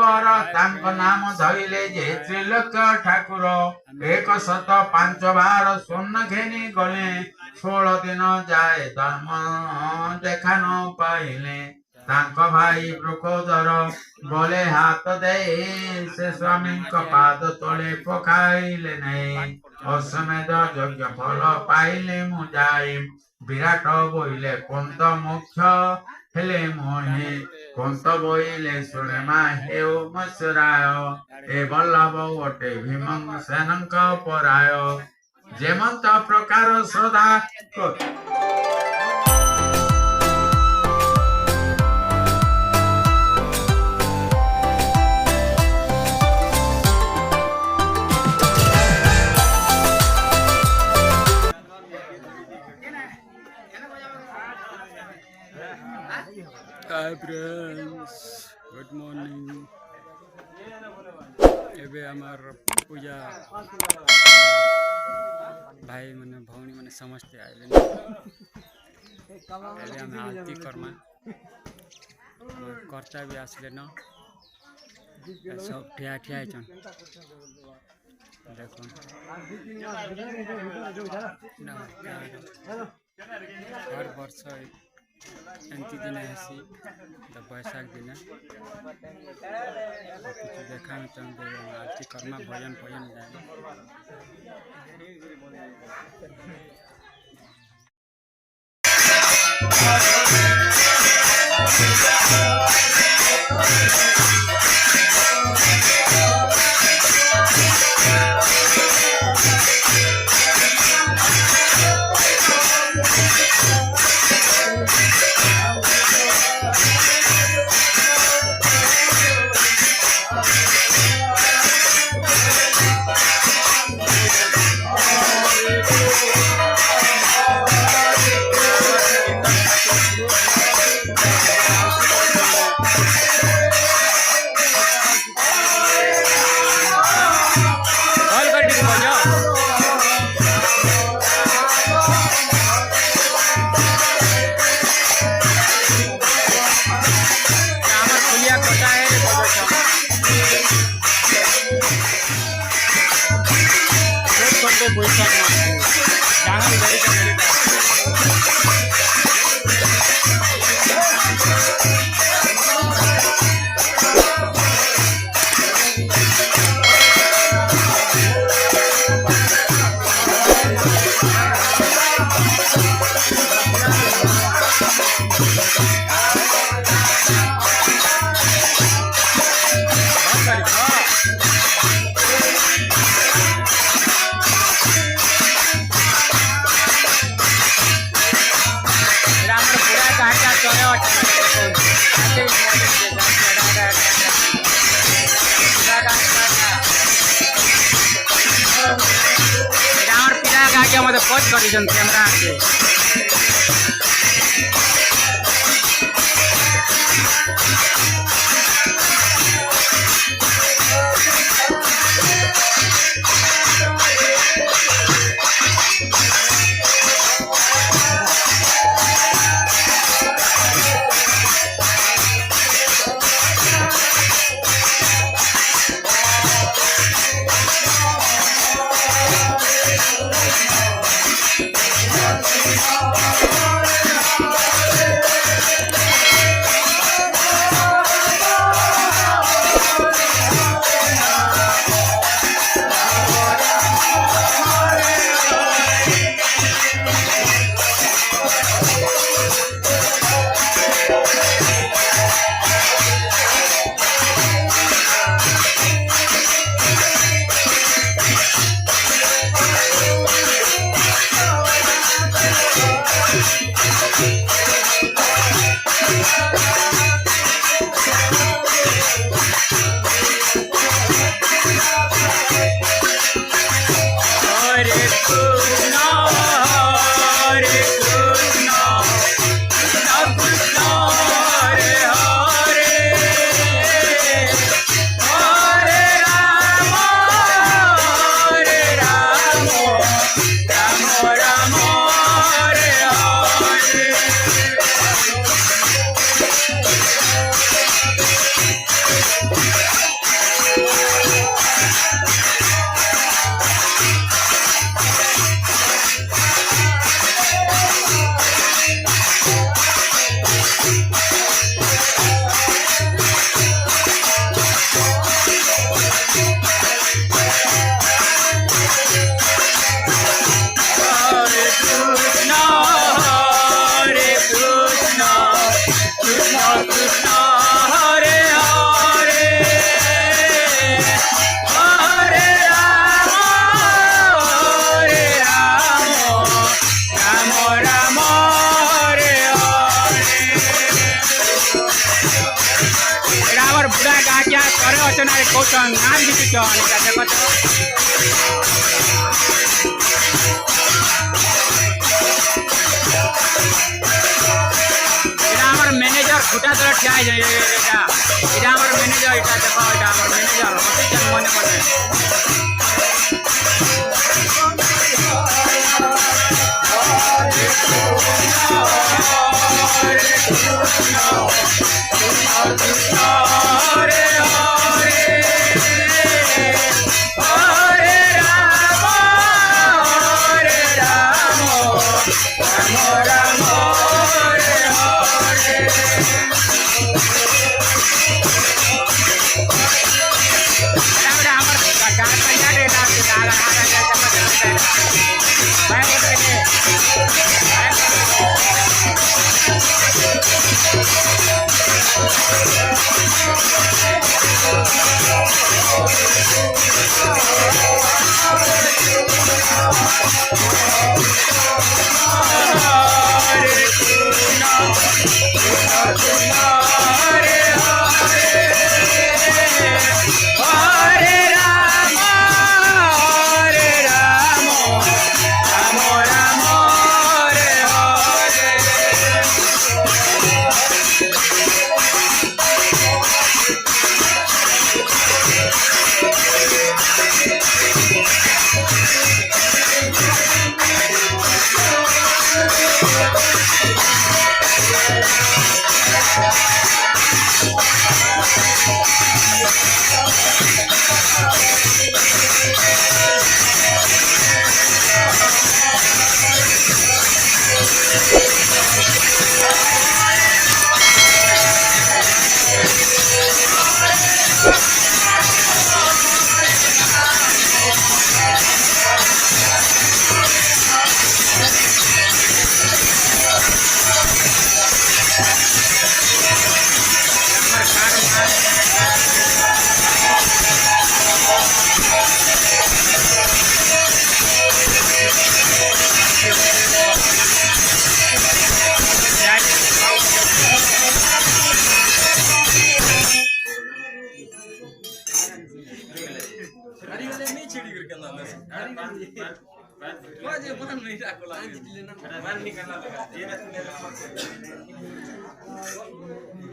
वर तांको नाम धइले जे त्रिलोक ठाकुर 105 भार स्वर्ण घेनी गले 16 दिन जाए धर्म देखा न पाइले तांको भाई ब्रुकोदर गले हाथ दे से स्वामी पाद तले पकाइले नहीं अश्वमेध यज्ञ फल पाइले मु जाई विराट बोइले कुंत मुख्य हेले मोहे कुंत बोइले शुणे मा हेउ मसुराय ए बल्लभ ओटे भीम सेनंक पराय जेमंत प्रकार श्रद्धा Hi friends, good morning. एबे हमार पूजा भाई मने भौनी मने समझते आइले एबे हम आरती करमा कर्ता भी आसले न सब ठिया ठिया छन देखो हर वर्ष एंती दिन ऐसी बैसाख दिन कुछ देखा में तुम आरती करना भजन भजन मत पोस्ट कर कैमरा Oh बुढ़ा गाजिया करे अचना कौन नाम लिखुचन देखो तो मैनेजर खुटा तरह ठिया जाए मैनेजर इटा देखो इटा मैनेजर होते जन मने मने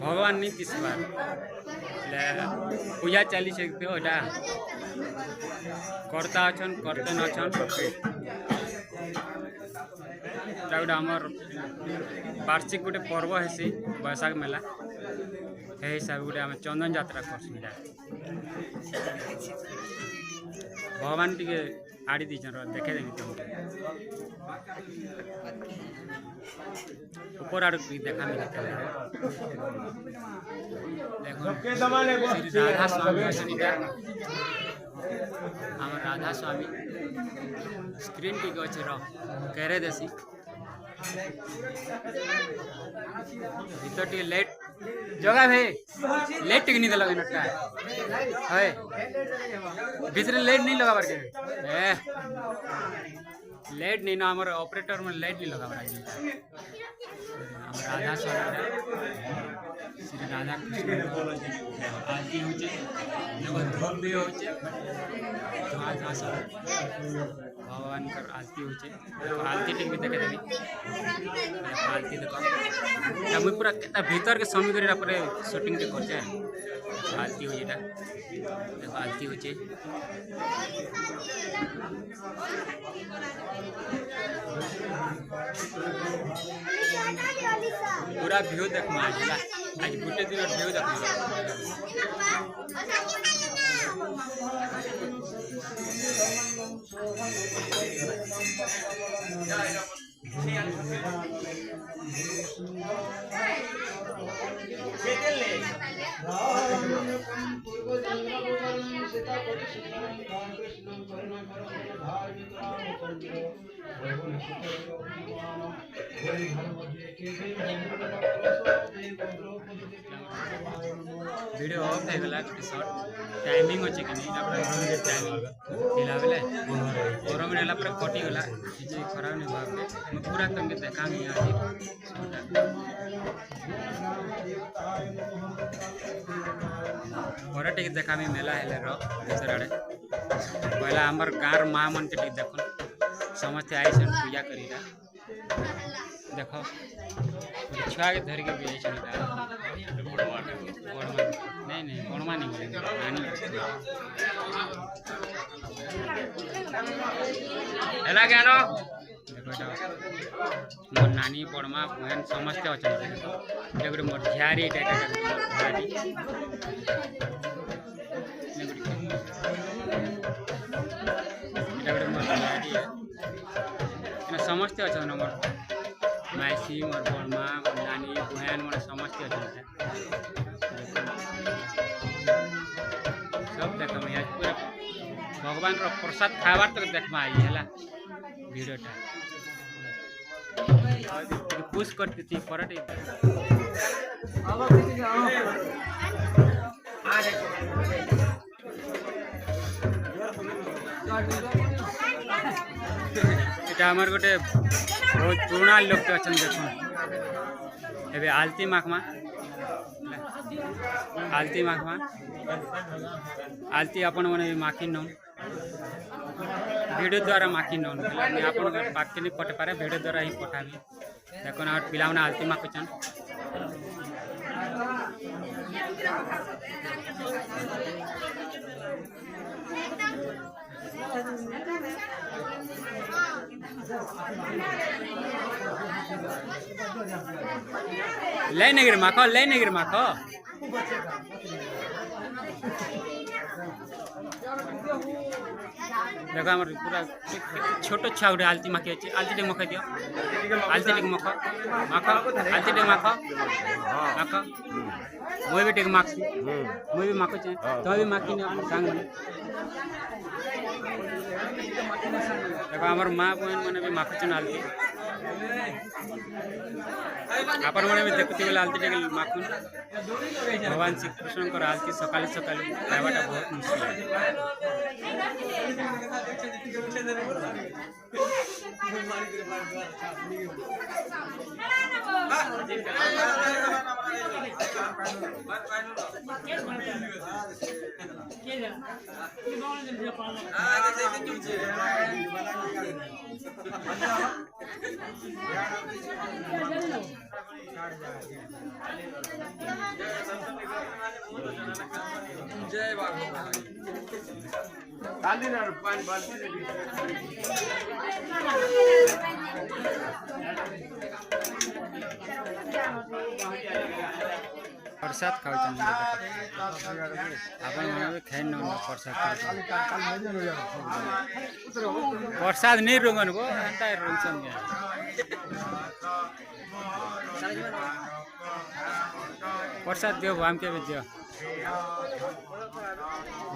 भगवान नहीं दिसबार पूजा चली सकते हो करता अछन करते न अछन आमर वार्षिक गोटे पर्व हेसी बैशाख मेला हे हिसाब गोटे आम चंदन यात्रा करसु भगवान टी आड़ी दीचन देखे देंगे तुमको ऊपर आड़ देखा मिले राधा स्वामी आम राधा स्वामी स्क्रीन टी अच्छे केरे देसी भीतर टी लेट जगह भाई लेट टिक नहीं लगे नटा है भीतर लेट नहीं लगा बार के लेट नहीं ना हमारे ऑपरेटर में लेट नहीं लगा बार राधा स्वामी श्री राधा कृष्ण आरती होचे धूप भी होचे भगवान कर आरती होचे आरती टिक भी देखे देवी आरती देखो मुझे पूरा केता भीतर के समय करे परे शूटिंग टे करछे आरती हो जेटा देखो आरती होचे पूरा व्यू देखमा आज गुटे दिन व्यू देखमा वीडियो ऑफ है गला शॉर्ट टाइमिंग होचे कि नहीं अपना टाइमिंग हिला बेले और हम नेला पर कटी गला जे खराब नहीं भाग पूरा तंगे देखा नहीं आज शॉर्ट पर टे देखा मेला हेले भीतर आड़े पहला आमर गाँव माँ मन के देखन समस्ते आईसन पूजा करीरा देख छुआ के धरिक भी नहीं नहीं बड़मा नहीं बोले नानी है क्या देखो मोर नानी बड़मा बहन समस्ते अच्छा गोटे मोर झियारी समस्ते अच्छा मोर मासी मोर बड़मा मोर नानी बहन मोर समस्ते अच्छा सब देख पूरा भगवान प्रसाद खाबार तक देखमा आई है भिडियोटा पुश करती परट এটা আমার গোটে बहुत पुराना लोग अच्छा देख ए आलती माखमा आलती अपन मैंने माखी नौन भिडियो द्वारा माखी नौन आप पाखे नहीं पटे पारे भिडियो द्वारा ही पठाबी देख पिला मैंने आलती माखुचन लैनगिरी माखो देखो हमारे पूरा छोट छुआ गोटे आलती माखी अच्छे आलती टे मख दियो आलती टे मख आलती टे मख मुई भी टे माखी मुई भी माखुचे तो भी माखी सांग देखो हमार माँ बहन मैंने भी माखुचन आलती आपण मैंने भी देखुती बेले आलती टे माखुन भगवान श्री कृष्ण आलती सकाले सकाले खावाटा बहुत मुश्किल जय बाबा काली ना पानी बाल्टी प्रसाद खाऊ खाई न प्रसाद नहीं रुंगन को प्रसाद दियो आम के भी दियो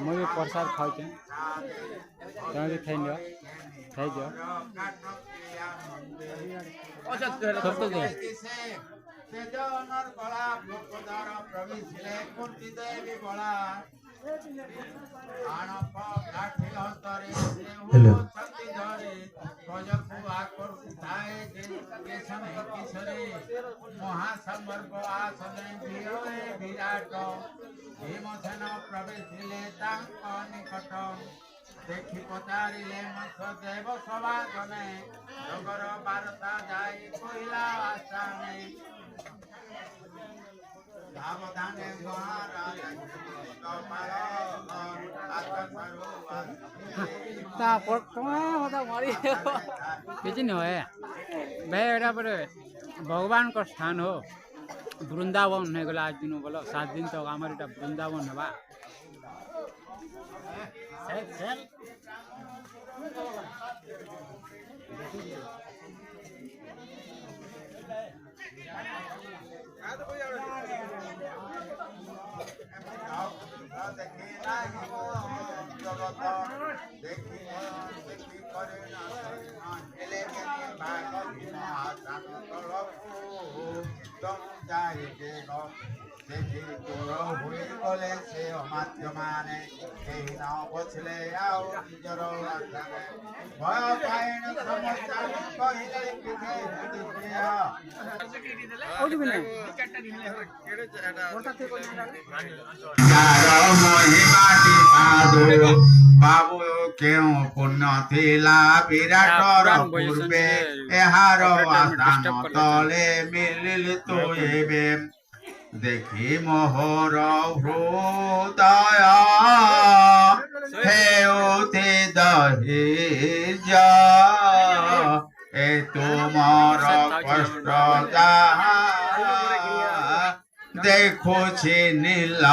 मुझे भी प्रसाद खाऊ तुम भी खाई दियो सब तो दे हेलो देखी पचारिले मत देव सभा जने जगर बारता जाई कोइला आसामे धावधाने गहारा कपाल ता पर होता मारी किछि न होए बे एटा पर भगवान को स्थान हो वृंदावन है गला आज दिन बोलो 7 दिन तक हमार एटा वृंदावन हवा चल देखी दूर हुई गले से माध्यमाने केही न बचले आउ निजर आज्ञाने भय पाएन समस्या कहिले किथे दुखिया ନଥିଲା ବିରାଟର ପୂର୍ବେ ଏହାର ଆସ୍ଥାନ ତଳେ ମିଳିଲି ତୁ ଏବେ ଦେଖି ମୋହର ହୃଦୟ ହେଉଥି ଦହିଜ ଏ ତୁମର କଷ୍ଟ ଯାହା ଦେଖୁଛି ନିଲୟ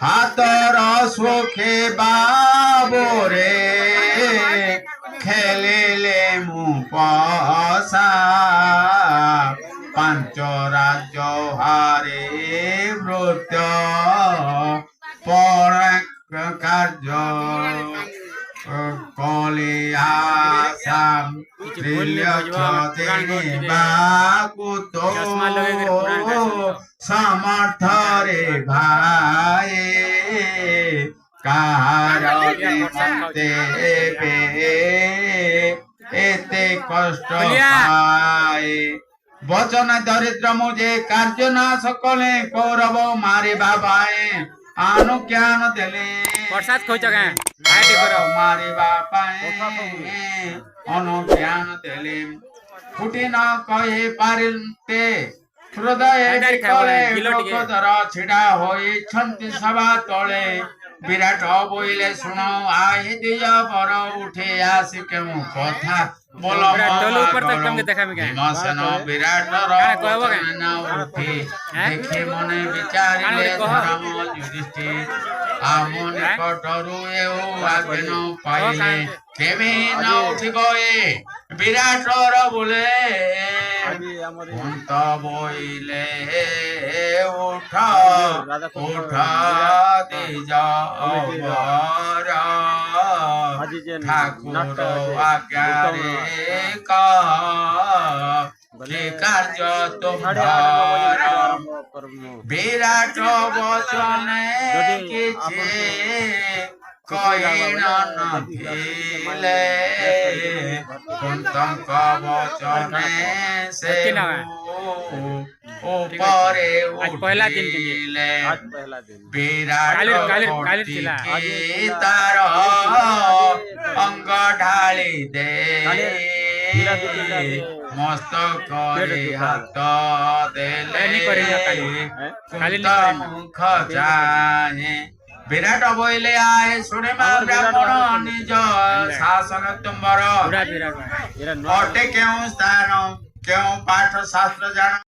ହାତର ସୁଖେ ବାବୁରେ ଖେଳିଲେ ମୁଁ ପସା ପାଞ୍ଚ ରାଜ୍ୟ ହାରେ ମୃତ୍ୟ ପର କାର୍ଯ୍ୟ କଲିଆଶା ଦେବାକୁ ତ ସମର୍ଥରେ ଭାଇ କାହାର ଦେବେ ଏତେ କଷ୍ଟ ପାଏ ବଚନ ଦରିଦ୍ର ମୁଁ ଯେ କାର୍ଯ୍ୟ ନାଶ କଲେ କୌରବ ମାରିବା ପାଇଁ ଅନୁଜ୍ଞାନ ଦେଲେ प्रसाद खोज क्या आईटी करो ମାରିବା ପାଇଁ ଅନୁଜ୍ଞାନ ଦେଲେ ଫୁଟି ନ କହି ପାରିଲେ ହୃଦୟ ବିକଳେ ଲୋକଧର ଛିଡ଼ା ହୋଇଛନ୍ତି ସଭା ତଳେ ବିରାଟ ବୋଇଲେ ଶୁଣ ଆହି ଦିୟ ବର ଉଠେ ଆସି କେଉଁ କଥା ବୋଲ ଭୀମସେନ ବିରାଟର ଉଠି ଦେଖି ମନେ ବିଚାରିଲେ ଧର୍ମ ଯୁଧିଷ୍ଠି ଆମ ନିକଟରୁ ଏଉ ଆଜ୍ଞାନ ପାଇଲେ କେବେ ନ ଉଠି ଗଏ ବିରାଟର ବୋଲେ କୁନ୍ତ ବୋଇଲେ ଉଠ ଉଠ ଦିଜ ବର ଠାକୁର ଆଜ୍ଞାରେ କି କାର୍ଯ୍ୟ ତୁମର ବିରାଟ ବଚନେ କିଛି କହିଣ ନଥିଲେ କୁନ୍ତଙ୍କ ବଚନେ ସେ ଉପରେ ଉଠିଲେ ବିରାଟ ତାର ଅଙ୍ଗ ଢାଳି ଦେ ମସ୍ତକରେ ହାତ ଦେଲେ କୁନ୍ତ ମୁଖ ଚାହେଁ ବିରାଟ ବୋଇଲେ ଆଏ ଶୁଣିବା ବ୍ରାହ୍ମଣ ନିଜ ଶାସନ ତୁମର ଅଟେ କେଉଁ ସ୍ଥାନ କେଉଁ ପାଠ ଶାସ୍ତ୍ର ଜାଣ